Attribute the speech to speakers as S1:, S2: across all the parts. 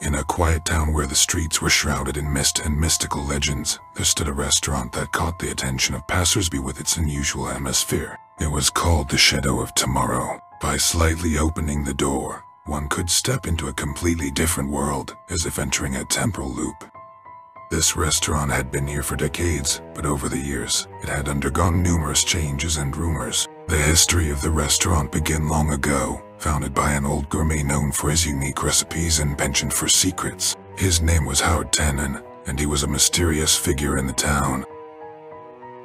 S1: In a quiet town where the streets were shrouded in mist and mystical legends, there stood a restaurant that caught the attention of passersby with its unusual atmosphere. It was called the Shadow of Tomorrow. By slightly opening the door, one could step into a completely different world, as if entering a temporal loop. This restaurant had been here for decades, but over the years, it had undergone numerous changes and rumors. The history of the restaurant began long ago, founded by an old gourmet known for his unique recipes and penchant for secrets. His name was Howard Tannen, and he was a mysterious figure in the town.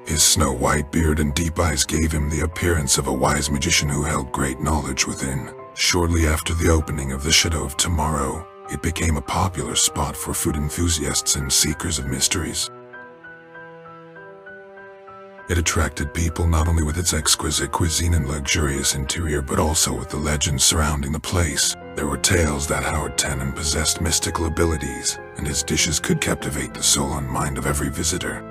S1: His snow-white beard and deep eyes gave him the appearance of a wise magician who held great knowledge within. Shortly after the opening of the Shadow of Tomorrow, it became a popular spot for food enthusiasts and seekers of mysteries. It attracted people not only with its exquisite cuisine and luxurious interior, but also with the legends surrounding the place. There were tales that Howard Tannen possessed mystical abilities, and his dishes could captivate the soul and mind of every visitor.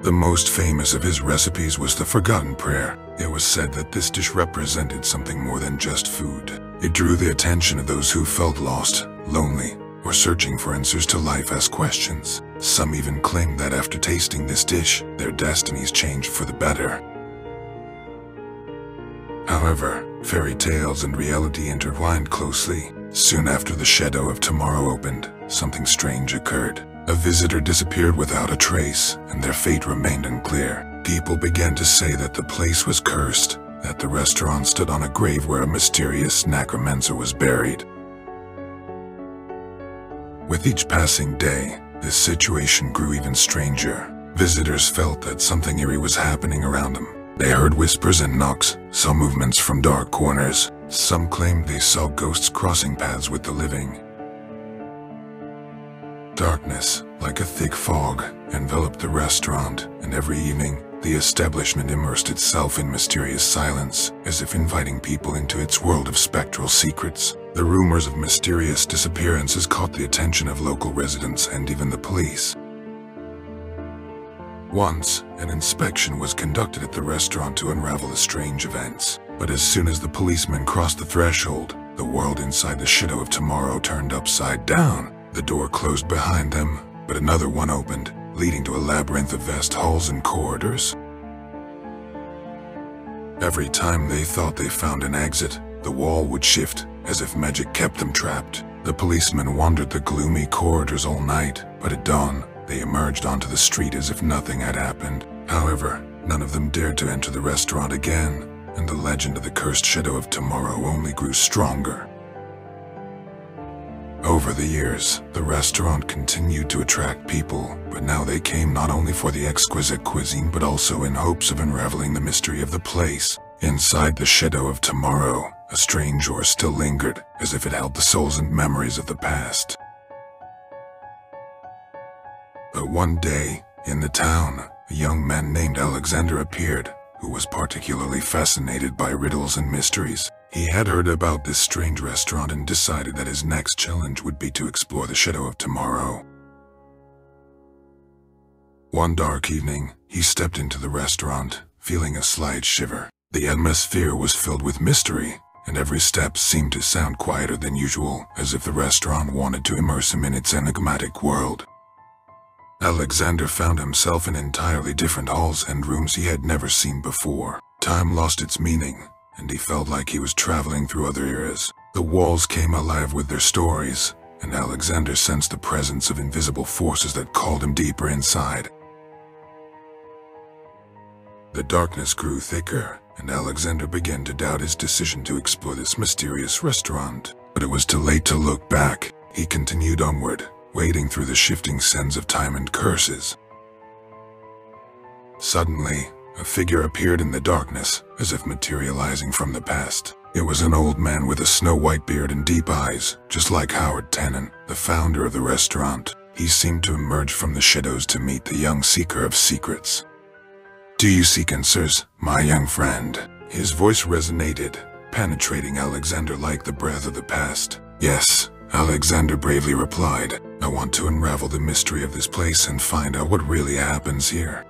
S1: The most famous of his recipes was the Forgotten Prayer. It was said that this dish represented something more than just food. It drew the attention of those who felt lost, lonely, or searching for answers to life's questions. Some even claimed that after tasting this dish, their destinies changed for the better. However, fairy tales and reality intertwined closely. Soon after the Shadow of Tomorrow opened, something strange occurred. A visitor disappeared without a trace, and their fate remained unclear. People began to say that the place was cursed, that the restaurant stood on a grave where a mysterious necromancer was buried. With each passing day, this situation grew even stranger. Visitors felt that something eerie was happening around them. They heard whispers and knocks, saw movements from dark corners. Some claimed they saw ghosts crossing paths with the living. Darkness, like a thick fog, enveloped the restaurant, and every evening, the establishment immersed itself in mysterious silence, as if inviting people into its world of spectral secrets. The rumors of mysterious disappearances caught the attention of local residents and even the police. Once, an inspection was conducted at the restaurant to unravel the strange events. But as soon as the policemen crossed the threshold, the world inside the Shadow of Tomorrow turned upside down. The door closed behind them, but another one opened, leading to a labyrinth of vast halls and corridors. Every time they thought they found an exit, the wall would shift, as if magic kept them trapped. The policemen wandered the gloomy corridors all night, but at dawn, they emerged onto the street as if nothing had happened. However, none of them dared to enter the restaurant again, and the legend of the cursed Shadow of Tomorrow only grew stronger. Over the years, the restaurant continued to attract people, but now they came not only for the exquisite cuisine but also in hopes of unraveling the mystery of the place. Inside the Shadow of Tomorrow, a strange aura still lingered, as if it held the souls and memories of the past. But one day, in the town, a young man named Alexander appeared, who was particularly fascinated by riddles and mysteries. He had heard about this strange restaurant and decided that his next challenge would be to explore the Shadow of Tomorrow. One dark evening, he stepped into the restaurant, feeling a slight shiver. The atmosphere was filled with mystery, and every step seemed to sound quieter than usual, as if the restaurant wanted to immerse him in its enigmatic world. Alexander found himself in entirely different halls and rooms he had never seen before. Time lost its meaning, and he felt like he was traveling through other eras. The walls came alive with their stories, and Alexander sensed the presence of invisible forces that called him deeper inside. The darkness grew thicker, and Alexander began to doubt his decision to explore this mysterious restaurant. But it was too late to look back. He continued onward, wading through the shifting sands of time and curses. Suddenly, a figure appeared in the darkness, as if materializing from the past. It was an old man with a snow-white beard and deep eyes, just like Howard Tannen, the founder of the restaurant. He seemed to emerge from the shadows to meet the young seeker of secrets. "Do you seek answers, my young friend?" His voice resonated, penetrating Alexander like the breath of the past. "Yes," Alexander bravely replied. "I want to unravel the mystery of this place and find out what really happens here."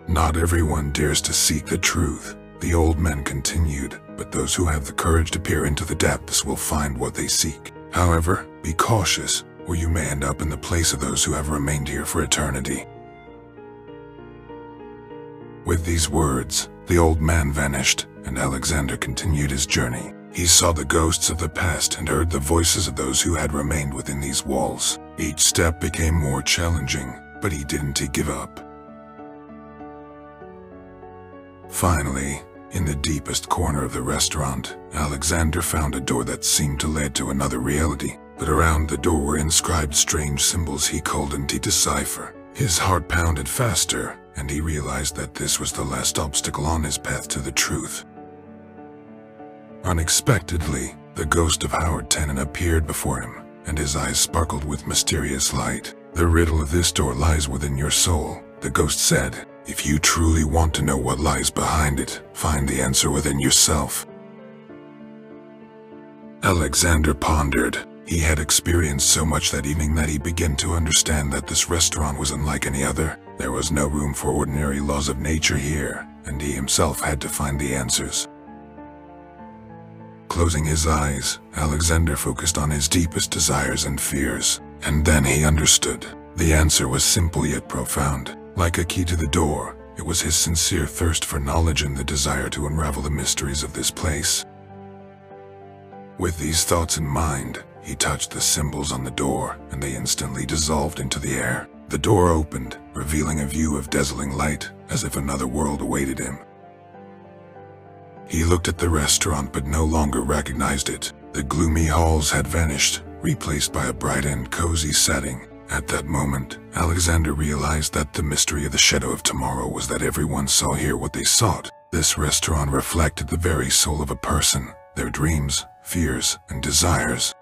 S1: Not everyone dares to seek the truth, the old man continued. but those who have the courage to peer into the depths will find what they seek. However, be cautious, or you may end up in the place of those who have remained here for eternity." With these words, the old man vanished, and Alexander continued his journey. He saw the ghosts of the past and heard the voices of those who had remained within these walls. Each step became more challenging, but he didn't give up. Finally, in the deepest corner of the restaurant, Alexander found a door that seemed to lead to another reality, but around the door were inscribed strange symbols he couldn't decipher. His heart pounded faster, and he realized that this was the last obstacle on his path to the truth. Unexpectedly, the ghost of Howard Tannen appeared before him, and his eyes sparkled with mysterious light. "The riddle of this door lies within your soul," the ghost said. "If you truly want to know what lies behind it, find the answer within yourself." Alexander pondered. He had experienced so much that evening that he began to understand that this restaurant was unlike any other. There was no room for ordinary laws of nature here, and he himself had to find the answers. Closing his eyes, Alexander focused on his deepest desires and fears, and then he understood. The answer was simple yet profound. Like a key to the door, it was his sincere thirst for knowledge and the desire to unravel the mysteries of this place. With these thoughts in mind, he touched the symbols on the door, and they instantly dissolved into the air. The door opened, revealing a view of dazzling light, as if another world awaited him. He looked at the restaurant but no longer recognized it. The gloomy halls had vanished, replaced by a bright and cozy setting. At that moment, Alexander realized that the mystery of the Shadow of Tomorrow was that everyone saw here what they sought. This restaurant reflected the very soul of a person, their dreams, fears, and desires.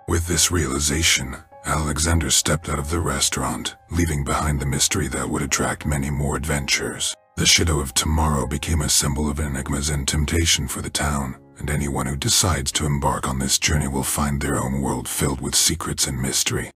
S1: With this realization, Alexander stepped out of the restaurant, leaving behind the mystery that would attract many more adventures. The Shadow of Tomorrow became a symbol of enigmas and temptation for the town, and anyone who decides to embark on this journey will find their own world filled with secrets and mystery.